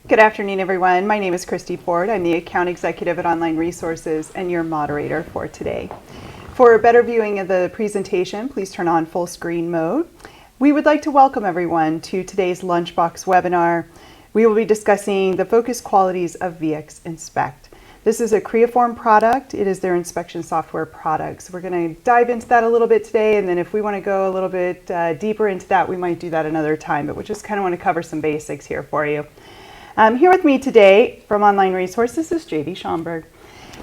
Good afternoon, everyone. My name is Christy Ford. I'm the Account Executive at Online Resources and your moderator for today. For a better viewing of the presentation, please turn on full screen mode. We would like to welcome everyone to today's Lunchbox webinar. We will be discussing the focus qualities of VXInspect. This is a Creaform product. It is their inspection software product. So we're going to dive into that a little bit today, and then if we want to go a little bit deeper into that, we might do that another time, but we just kind of want to cover some basics here for you. Here with me today from Online Resources is JD Schomburg.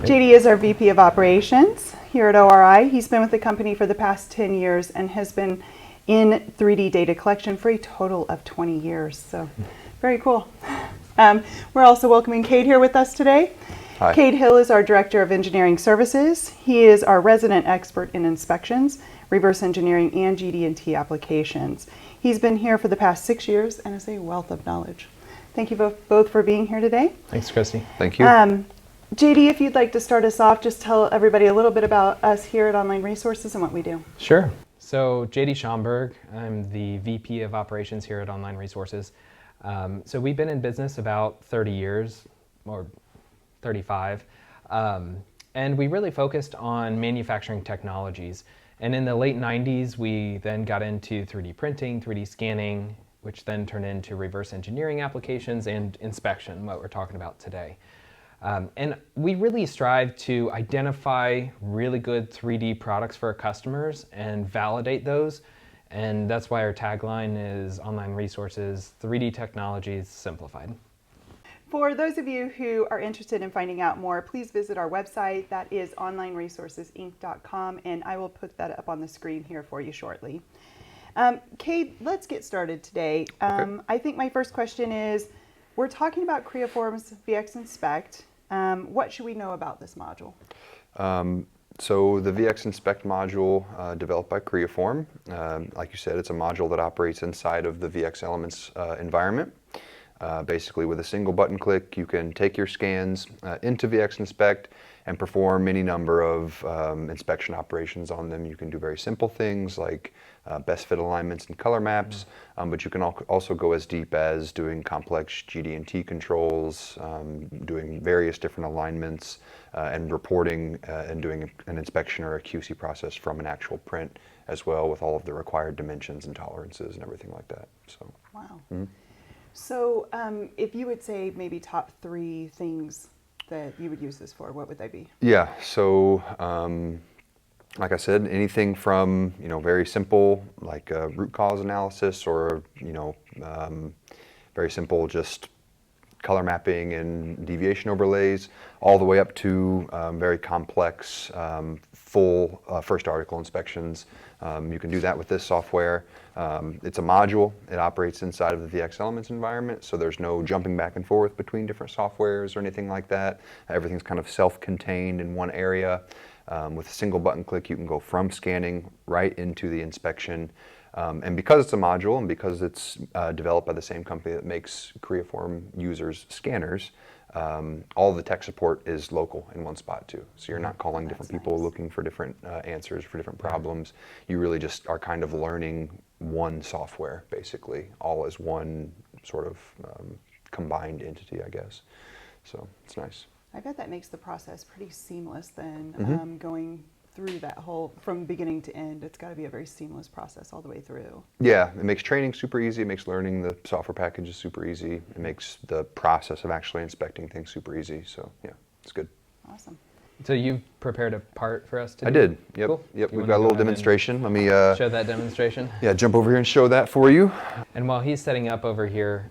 JD is our VP of Operations here at ORI. He's been with the company for the past 10 years and has been in 3D data collection for a total of 20 years. So very cool. We're also welcoming Cade here with us today. Hi. Cade Hill is our Director of Engineering Services. He is our resident expert in inspections, reverse engineering, and GD&T applications. He's been here for the past 6 years and is a wealth of knowledge. Thank you both for being here today. Thanks, Christy. Thank you. JD, if you'd like to start us off, just tell everybody a little bit about us here at Online Resources and what we do. Sure. So JD Schomburg, I'm the VP of Operations here at Online Resources. So we've been in business about 30 years, or 35, and we really focused on manufacturing technologies. And in the late 90s, we then got into 3D printing, 3D scanning, which then turned into reverse engineering applications and inspection, what we're talking about today. And we really strive to identify really good 3D products for our customers and validate those. And that's why our tagline is Online Resources, 3D Technologies Simplified. For those of you who are interested in finding out more, please visit our website. That is onlineresourcesinc.com, and I will put that up on the screen here for you shortly. Cade, let's get started today. Okay. I think my first question is, we're talking about Creaform's VXInspect. What should we know about this module? So the VXInspect module developed by Creaform, like you said, it's a module that operates inside of the VX Elements environment. Basically, with a single button click, you can take your scans into VXInspect and perform any number of inspection operations on them. You can do very simple things like best fit alignments and color maps, but you can also go as deep as doing complex GD&T controls, doing various different alignments, and reporting and doing an inspection or a QC process from an actual print as well, with all of the required dimensions and tolerances and everything like that. So. Wow. Mm-hmm. So if you would say maybe top 3 things that you would use this for, what would they be? Yeah, so like I said, anything from very simple like root cause analysis, or very simple just color mapping and deviation overlays, all the way up to very complex full first article inspections. You can do that with this software. It's a module. It operates inside of the VX Elements environment, so there's no jumping back and forth between different softwares or anything like that. Everything's kind of self-contained in one area. With a single button click, you can go from scanning right into the inspection. And because it's a module and because it's developed by the same company that makes Creaform users scanners, all the tech support is local in one spot too. So you're not calling different people looking for different answers for different problems. You really just are kind of learning one software, basically, all as one sort of combined entity, I guess. So it's nice. I bet that makes the process pretty seamless then, going through that whole, from beginning to end. It's got to be a very seamless process all the way through. Yeah, it makes training super easy. It makes learning the software packages super easy. It makes the process of actually inspecting things super easy. So yeah, it's good. Awesome. So you've prepared a part for us today? I did. Yep. Cool. Yep. We've got a little demonstration. Let me show that demonstration. Yeah, jump over here and show that for you. And while he's setting up over here,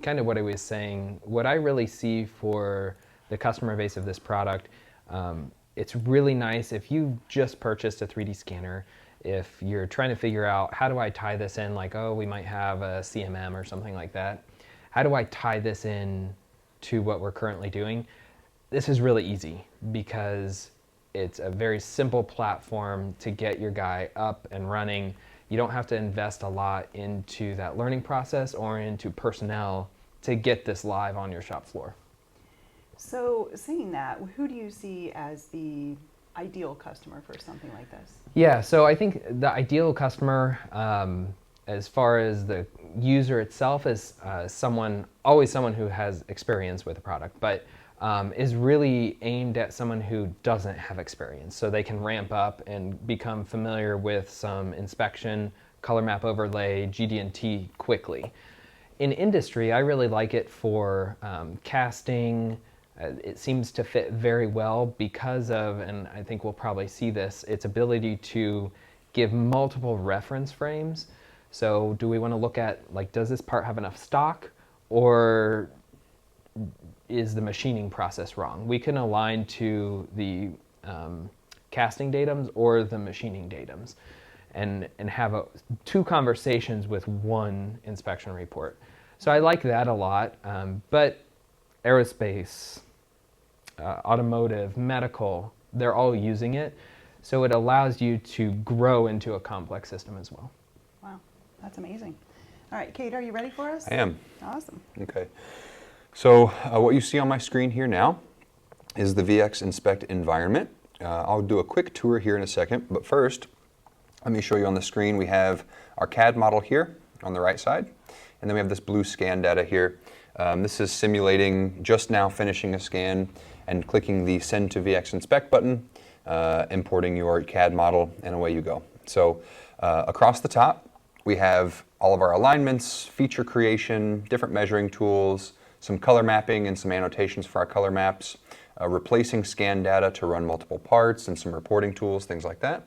kind of what I was saying, what I really see for the customer base of this product, it's really nice if you just purchased a 3D scanner, if you're trying to figure out how do I tie this in, like, oh, we might have a CMM or something like that. How do I tie this in to what we're currently doing? This is really easy because it's a very simple platform to get your guy up and running. You don't have to invest a lot into that learning process or into personnel to get this live on your shop floor. So saying that, who do you see as the ideal customer for something like this? Yeah, so I think the ideal customer, as far as the user itself is always someone who has experience with the product, but is really aimed at someone who doesn't have experience, so they can ramp up and become familiar with some inspection, color map overlay, GD&T quickly. In industry, I really like it for casting. It seems to fit very well because of, and I think we'll probably see this, its ability to give multiple reference frames. So do we want to look at, like, does this part have enough stock, or is the machining process wrong? We can align to the casting datums or the machining datums and have two conversations with one inspection report. So I like that a lot, but aerospace, automotive, medical, they're all using it. So it allows you to grow into a complex system as well. Wow, that's amazing. All right, Kate, are you ready for us? I am. Awesome. Okay. So what you see on my screen here now is the VXInspect environment. I'll do a quick tour here in a second, but first, let me show you on the screen. We have our CAD model here on the right side, and then we have this blue scan data here. This is simulating just now finishing a scan and clicking the Send to VXInspect button, importing your CAD model, and away you go. So across the top, we have all of our alignments, feature creation, different measuring tools, some color mapping and some annotations for our color maps, replacing scan data to run multiple parts, and some reporting tools, things like that.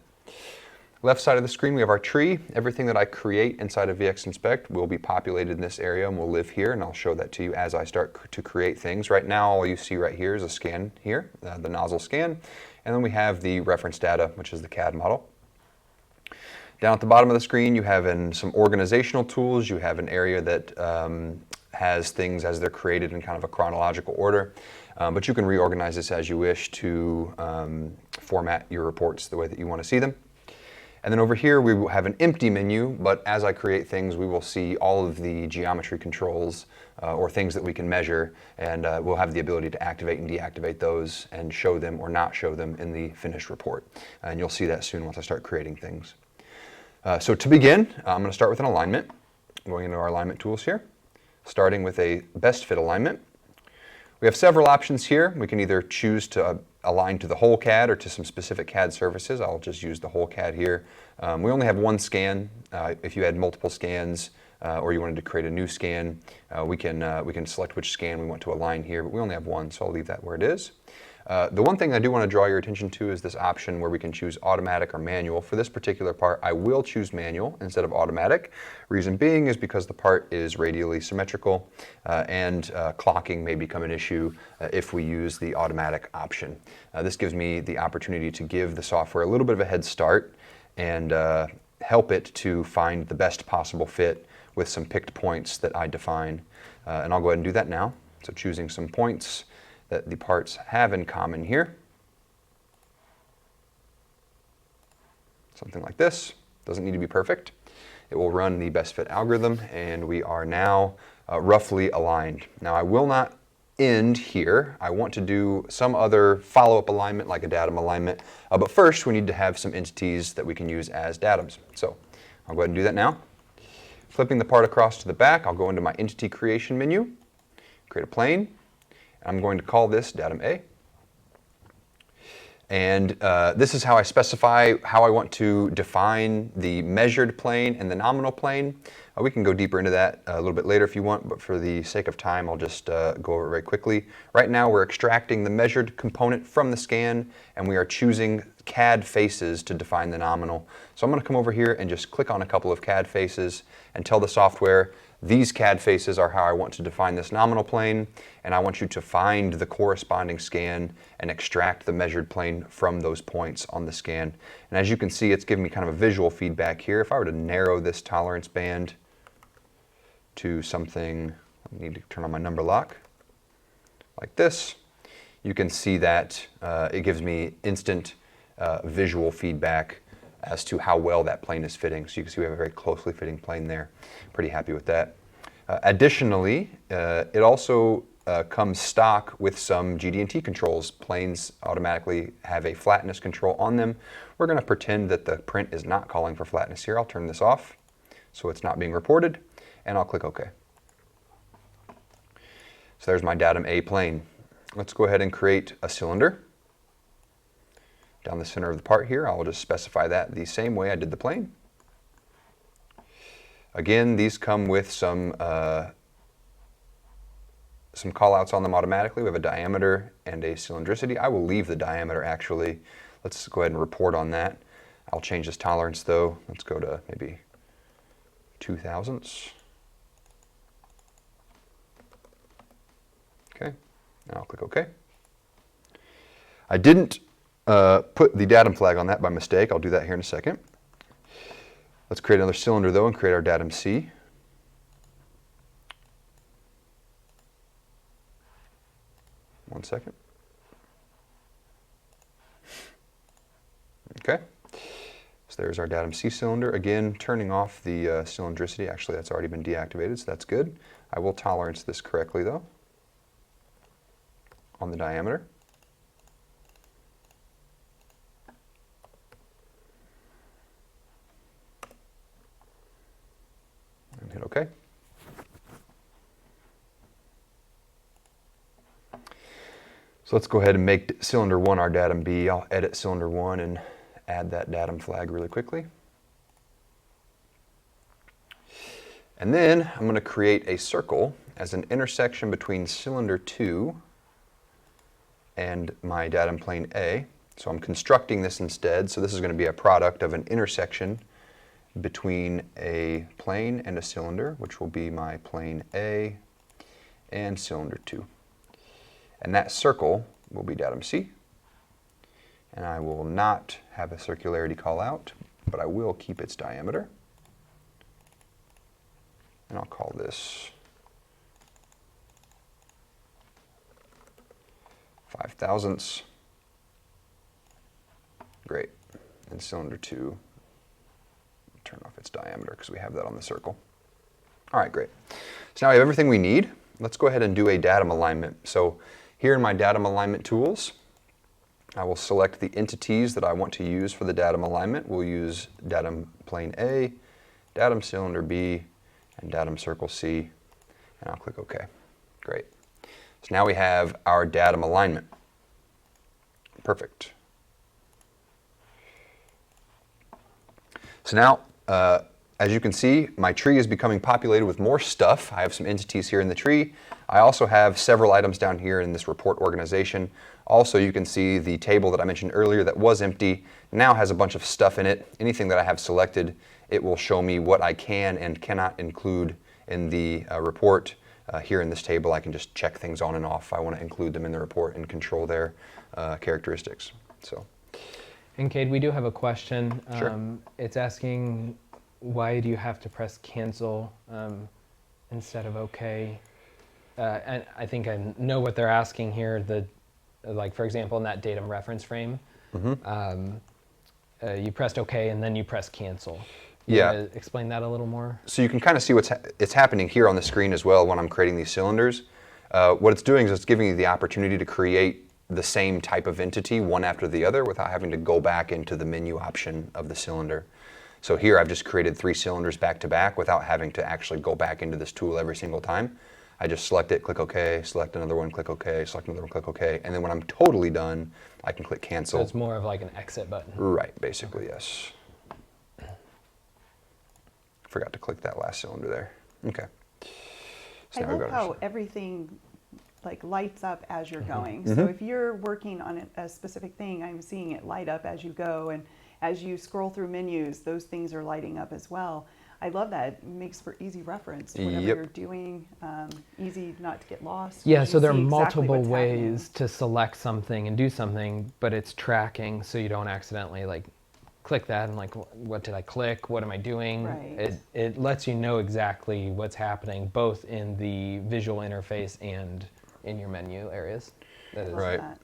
Left side of the screen, we have our tree. Everything that I create inside of VXInspect will be populated in this area and will live here, and I'll show that to you as I start to create things. Right now, all you see right here is a scan here, the nozzle scan, and then we have the reference data, which is the CAD model. Down at the bottom of the screen, you have some organizational tools. You have an area that has things as they're created in kind of a chronological order, but you can reorganize this as you wish to format your reports the way that you want to see them. And then over here we will have an empty menu, but as I create things we will see all of the geometry controls or things that we can measure, and we'll have the ability to activate and deactivate those and show them or not show them in the finished report. And you'll see that soon once I start creating things. So to begin, I'm going to start with an alignment. I'm going into our alignment tools here, starting with a best fit alignment. We have several options here. We can either choose to align to the whole CAD or to some specific CAD surfaces. I'll just use the whole CAD here. We only have one scan. If you had multiple scans or you wanted to create a new scan, we can select which scan we want to align here, but we only have one, so I'll leave that where it is. The one thing I do want to draw your attention to is this option where we can choose automatic or manual. For this particular part, I will choose manual instead of automatic. Reason being is because the part is radially symmetrical and clocking may become an issue if we use the automatic option. This gives me the opportunity to give the software a little bit of a head start and help it to find the best possible fit with some picked points that I define. And I'll go ahead and do that now. So choosing some points that the parts have in common here. Something like this. Doesn't need to be perfect. It will run the best fit algorithm, and we are now roughly aligned. Now I will not end here. I want to do some other follow-up alignment like a datum alignment, but first we need to have some entities that we can use as datums. So I'll go ahead and do that now. Flipping the part across to the back, I'll go into my entity creation menu, create a plane. I'm going to call this datum A. And this is how I specify how I want to define the measured plane and the nominal plane. We can go deeper into that a little bit later if you want, but for the sake of time, I'll just go over it very quickly. Right now, we're extracting the measured component from the scan, and we are choosing CAD faces to define the nominal. So I'm going to come over here and just click on a couple of CAD faces and tell the software, these CAD faces are how I want to define this nominal plane, and I want you to find the corresponding scan and extract the measured plane from those points on the scan. And as you can see, it's giving me kind of a visual feedback here. If I were to narrow this tolerance band to something, I need to turn on my number lock, like this, you can see that it gives me instant visual feedback as to how well that plane is fitting. So you can see we have a very closely fitting plane there. Pretty happy with that. Additionally, it also comes stock with some GD&T controls. Planes automatically have a flatness control on them. We're going to pretend that the print is not calling for flatness here. I'll turn this off so it's not being reported. and I'll click OK. So there's my datum A plane. Let's go ahead and create a cylinder. Down the center of the part here, I'll just specify that the same way I did the plane. Again, these come with some callouts on them automatically. We have a diameter and a cylindricity. I will leave the diameter actually. Let's go ahead and report on that. I'll change this tolerance though. Let's go to maybe 0.002. Okay, now I'll click OK. I didn't put the datum flag on that by mistake. I'll do that here in a second. Let's create another cylinder though and create our datum C. One second. Okay, so there's our datum C cylinder. Again, turning off the cylindricity. Actually, that's already been deactivated, so that's good. I will tolerance this correctly though on the diameter. And hit OK. So let's go ahead and make cylinder 1 our datum B. I'll edit cylinder 1 and add that datum flag really quickly. And then I'm going to create a circle as an intersection between cylinder 2 and my datum plane A. So I'm constructing this instead. So this is going to be a product of an intersection between a plane and a cylinder, which will be my plane A and cylinder 2. And that circle will be datum C. And I will not have a circularity call out, but I will keep its diameter. And I'll call this 5 thousandths. Great. And cylinder 2, turn off its diameter because we have that on the circle. All right, great. So now we have everything we need. Let's go ahead and do a datum alignment. So here in my datum alignment tools, I will select the entities that I want to use for the datum alignment. We'll use datum plane A, datum cylinder B, and datum circle C, and I'll click OK. Great. So now we have our datum alignment. Perfect. So now, as you can see, my tree is becoming populated with more stuff. I have some entities here in the tree. I also have several items down here in this report organization. Also, you can see the table that I mentioned earlier that was empty now has a bunch of stuff in it. Anything that I have selected, it will show me what I can and cannot include in the report. Here in this table, I can just check things on and off. I want to include them in the report and control their characteristics. So. And Cade, we do have a question. Sure. It's asking, why do you have to press cancel instead of OK? And I think I know what they're asking here. Like, for example, in that datum reference frame, you pressed OK and then you press cancel. Yeah. Explain that a little more? So you can kind of see it's happening here on the screen as well when I'm creating these cylinders. What it's doing is it's giving you the opportunity to create the same type of entity one after the other without having to go back into the menu option of the cylinder. So here I've just created 3 cylinders back to back without having to actually go back into this tool every single time. I just select it, click OK, select another one, click OK, select another one, click OK, and then when I'm totally done, I can click cancel. So it's more of like an exit button. Right, basically, yes. Forgot to click that last cylinder there. Okay. So I now we've love got our- how everything like lights up as you're going. So if you're working on a specific thing, I'm seeing it light up as you go, and as you scroll through menus, those things are lighting up as well. I love that. It makes for easy reference to whatever you're doing, easy not to get lost. Yeah, 'cause so you there are see exactly multiple what's happening. ways to select something and do something, but it's tracking so you don't accidentally like click that and like, what did I click? What am I doing? Right. It lets you know exactly what's happening both in the visual interface and in your menu areas. That is Right. that.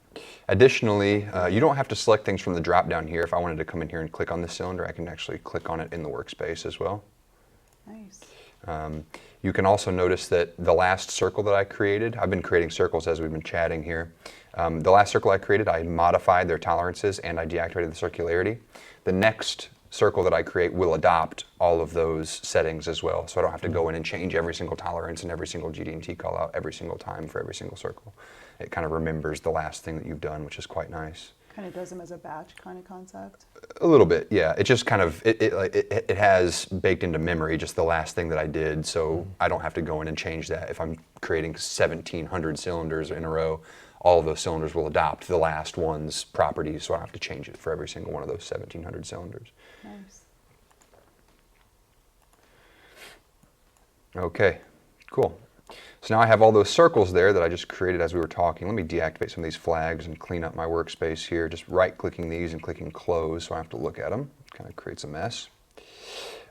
Additionally, you don't have to select things from the drop down here. If I wanted to come in here and click on this cylinder, I can actually click on it in the workspace as well. Nice. You can also notice that the last circle that I created, I've been creating circles as we've been chatting here. The last circle I created, I modified their tolerances and I deactivated the circularity. The next circle that I create will adopt all of those settings as well. So I don't have to go in and change every single tolerance and every single GD&T call out every single time for every single circle. It kind of remembers the last thing that you've done, which is quite nice. Kind of does them as a batch kind of concept. A little bit, yeah. It just kind of, it has baked into memory just the last thing that I did, so I don't have to go in and change that. If I'm creating 1,700 cylinders in a row, all of those cylinders will adopt the last one's properties, so I don't have to change it for every single one of those 1,700 cylinders. Nice. Okay, cool. So now I have all those circles there that I just created as we were talking. Let me deactivate some of these flags and clean up my workspace here. Just right-clicking these and clicking close so I have to look at them. Kind of creates a mess.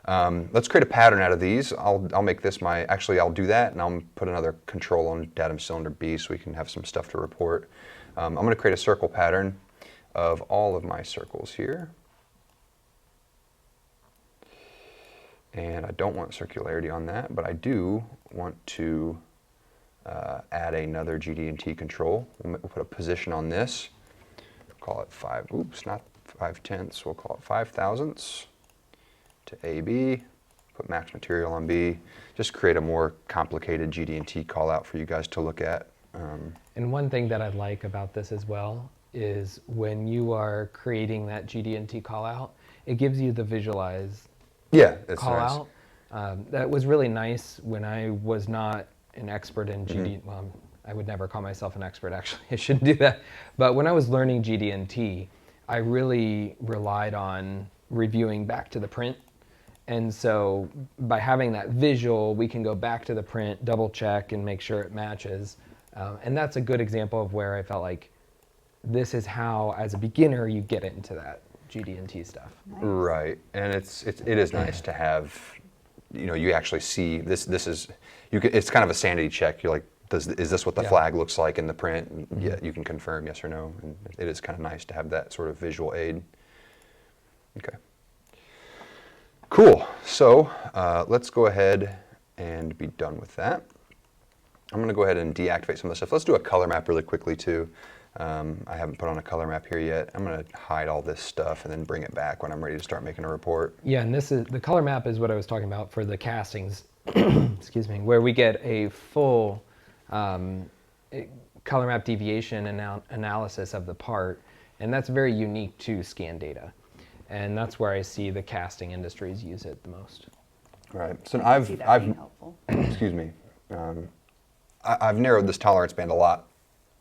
Let's create a pattern out of these. I'll make this my, actually I'll do that and I'll put another control on datum cylinder B so we can have some stuff to report. I'm going to create a circle pattern of all of my circles here. And I don't want circularity on that, but I do want to add another GD&T control. We'll put a position on this. Call it 5, oops, not 5/10ths, we'll call it 5/1000ths to AB. Put max material on B. Just create a more complicated GD&T call out for you guys to look at. And one thing that I like about this as well is when you are creating that GD&T call out, it gives you the visualize That's call nice. out. That was really nice when I was not an expert in GD. Well, I would never call myself an expert, actually. I shouldn't do that. But when I was learning GD&T, I really relied on reviewing back to the print. And so by having that visual, we can go back to the print, double check, and make sure it matches. And that's a good example of where I felt like this is how, as a beginner, you get into that GD&T stuff. Nice. Right, and it is nice to have, you actually see this is, it's kind of a sanity check. You're like, is this what the flag looks like in the print? And yeah, you can confirm yes or no, and it is kind of nice to have that sort of visual aid. Okay. Cool, so let's go ahead and be done with that. I'm going to go ahead and deactivate some of the stuff. Let's do a color map really quickly too. I haven't put on a color map here yet. I'm going to hide all this stuff and then bring it back when I'm ready to start making a report. Yeah, and this is the color map is what I was talking about for the castings. Excuse me, where we get a full color map deviation analysis of the part, and that's very unique to scan data, and that's where I see the casting industries use it the most. Right. So I can see that being helpful. excuse me. I've narrowed this tolerance band a lot.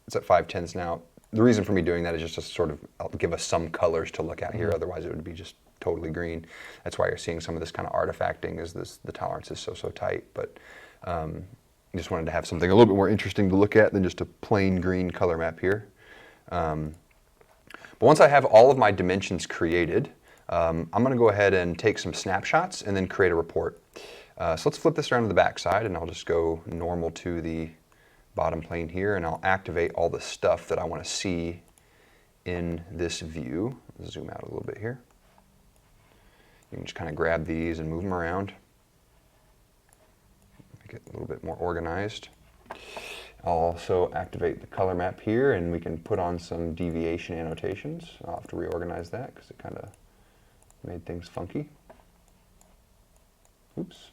It's at 5/10ths now. The reason for me doing that is just to sort of give us some colors to look at here. Otherwise, it would be just totally green. That's why you're seeing some of this kind of artifacting, is the tolerance is so tight. But I just wanted to have something a little bit more interesting to look at than just a plain green color map here. But once I have all of my dimensions created, I'm going to go ahead and take some snapshots and then create a report. So let's flip this around to the back side, and I'll just go normal to the bottom plane here, and I'll activate all the stuff that I want to see in this view. Zoom out a little bit here. You can just kind of grab these and move them around. Make it a little bit more organized. I'll also activate the color map here, and we can put on some deviation annotations. I'll have to reorganize that because it kind of made things funky. Oops.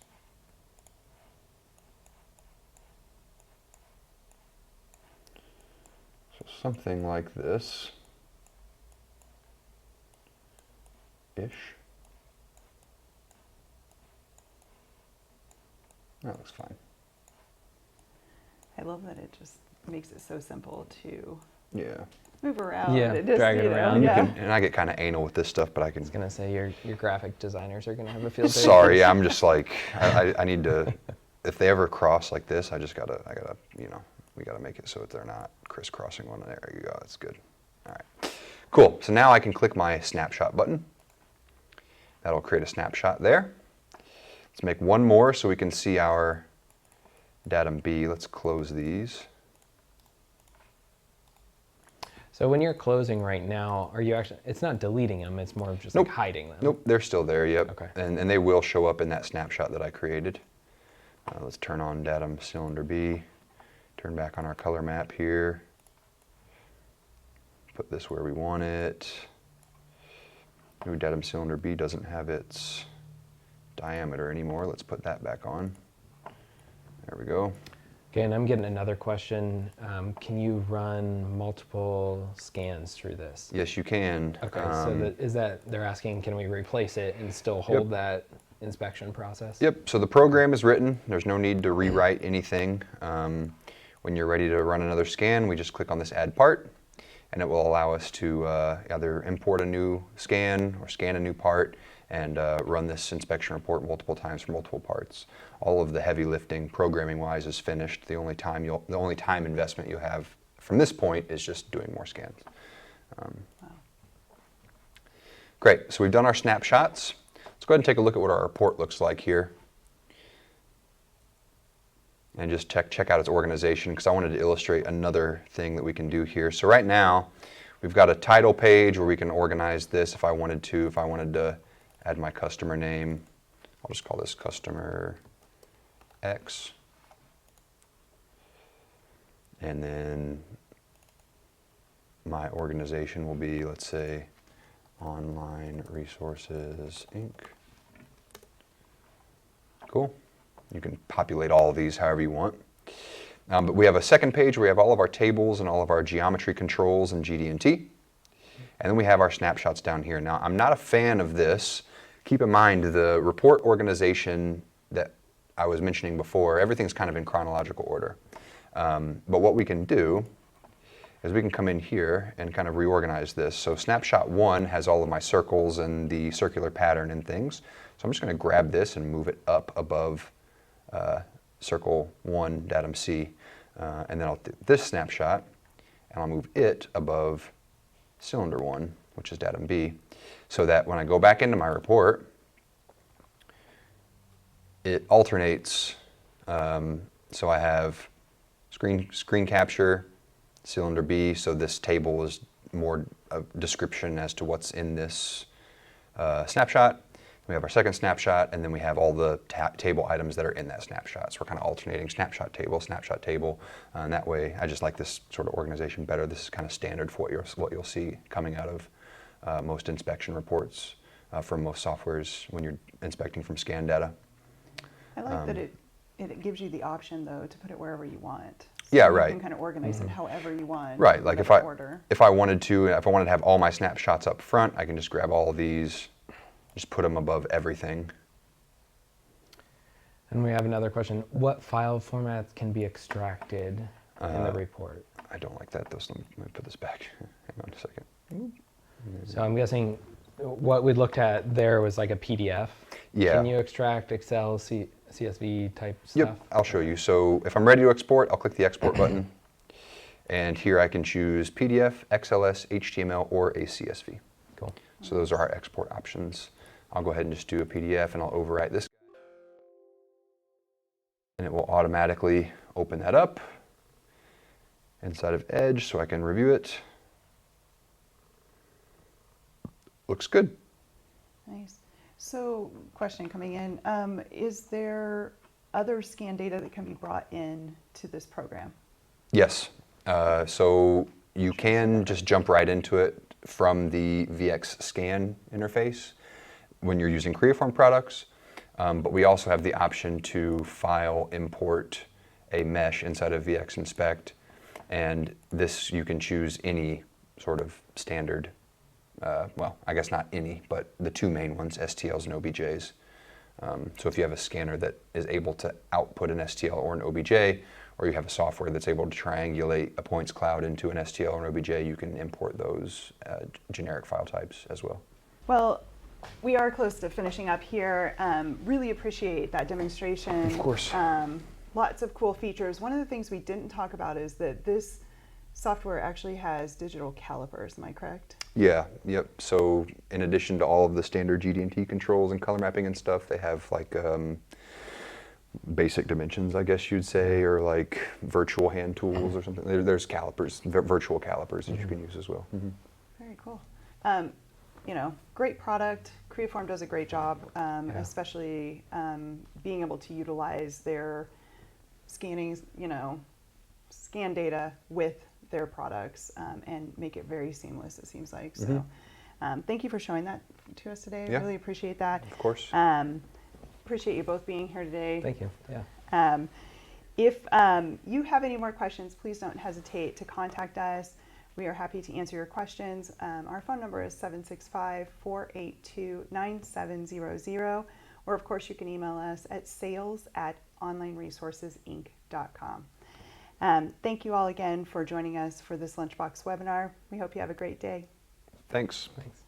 So something like this. Ish. That looks fine. I love that it just makes it so simple to Yeah. move around. Yeah, It just, drag it around. Yeah. And I get kind of anal with this stuff, but I can. I was gonna say your graphic designers are gonna have a field day. Sorry, I'm just like I need to. If they ever cross like this, I gotta we gotta make it so that they're not crisscrossing one. There you go. That's good. All right. Cool. So now I can click my snapshot button. That'll create a snapshot there. Let's make one more so we can see our datum B. Let's close these. So when you're closing right now, are you actually? It's not deleting them. It's more of just Nope. like hiding them. Nope, they're still there. Yep. Okay. And they will show up in that snapshot that I created. Let's turn on datum cylinder B. Turn back on our color map here. Put this where we want it. New datum cylinder B doesn't have its diameter anymore. Let's put that back on. There we go. Okay, and I'm getting another question. Can you run multiple scans through this? Yes, you can. Okay, so is that they're asking, can we replace it and still hold that inspection process? Yep, so the program is written. There's no need to rewrite anything. When you're ready to run another scan, we just click on this add part, and it will allow us to either import a new scan or scan a new part and run this inspection report multiple times for multiple parts. All of the heavy lifting, programming-wise, is finished. The only time investment you have from this point is just doing more scans. Great, so we've done our snapshots. Let's go ahead and take a look at what our report looks like here. And just check out its organization, because I wanted to illustrate another thing that we can do here. So right now, we've got a title page where we can organize this if I wanted to. If I wanted to add my customer name, I'll just call this customer X. And then my organization will be, let's say, Online Resources, Inc. Cool. You can populate all of these however you want. But we have a second page where we have all of our tables and all of our geometry controls and GD&T. And then we have our snapshots down here. Now, I'm not a fan of this. Keep in mind the report organization that I was mentioning before, everything's kind of in chronological order. But what we can do is we can come in here and kind of reorganize this. So snapshot 1 has all of my circles and the circular pattern and things. So I'm just going to grab this and move it up above circle 1, datum C. And then I'll do this snapshot, and I'll move it above cylinder 1, which is datum B, so that when I go back into my report, it alternates. So I have screen capture, cylinder B, so this table is more a description as to what's in this snapshot. We have our second snapshot, and then we have all the table items that are in that snapshot. So we're kind of alternating snapshot table, and that way I just like this sort of organization better. This is kind of standard for what you'll see coming out of most inspection reports from most softwares when you're inspecting from scan data. I like that it gives you the option, though, to put it wherever you want. So Yeah, you right. can kind of organize it however you want. Right, like if I wanted to have all my snapshots up front, I can just grab all of these, just put them above everything. And we have another question. What file formats can be extracted in the report? I don't like that. Let me put this back. Hang on a second. So I'm guessing what we looked at there was like a PDF. Yeah. Can you extract Excel, CSV type stuff? Yep, I'll show you. So if I'm ready to export, I'll click the export button. And here I can choose PDF, XLS, HTML, or a CSV. Cool. So those are our export options. I'll go ahead and just do a PDF, and I'll overwrite this. And it will automatically open that up inside of Edge so I can review it. Looks good. Nice. So, question coming in, is there other scan data that can be brought in to this program? Yes. So you can just jump right into it from the VXScan interface when you're using Creaform products, but we also have the option to file import a mesh inside of VXInspect, and this you can choose any sort of standard, well, I guess not any, but the two main ones, STLs and OBJs. So if you have a scanner that is able to output an STL or an OBJ, or you have a software that's able to triangulate a points cloud into an STL or an OBJ, you can import those generic file types as well. Well, we are close to finishing up here. Really appreciate that demonstration. Of course. Lots of cool features. One of the things we didn't talk about is that this software actually has digital calipers. Am I correct? Yeah, yep. So in addition to all of the standard GD&T controls and color mapping and stuff, they have like basic dimensions, I guess you'd say, or like virtual hand tools or something. There's calipers, virtual calipers that you can use as well. Very cool. You know, great product. Creaform does a great job, especially being able to utilize their scanning, scan data with their products and make it very seamless, it seems like. So Thank you for showing that to us today. I Yeah. really appreciate that. Of course. Appreciate you both being here today. Thank you. Yeah. If you have any more questions, please don't hesitate to contact us. We are happy to answer your questions. Our phone number is 765-482-9700. Or, of course, you can email us at sales@onlineresourcesinc.com. Thank you all again for joining us for this Lunchbox webinar. We hope you have a great day. Thanks. Thanks.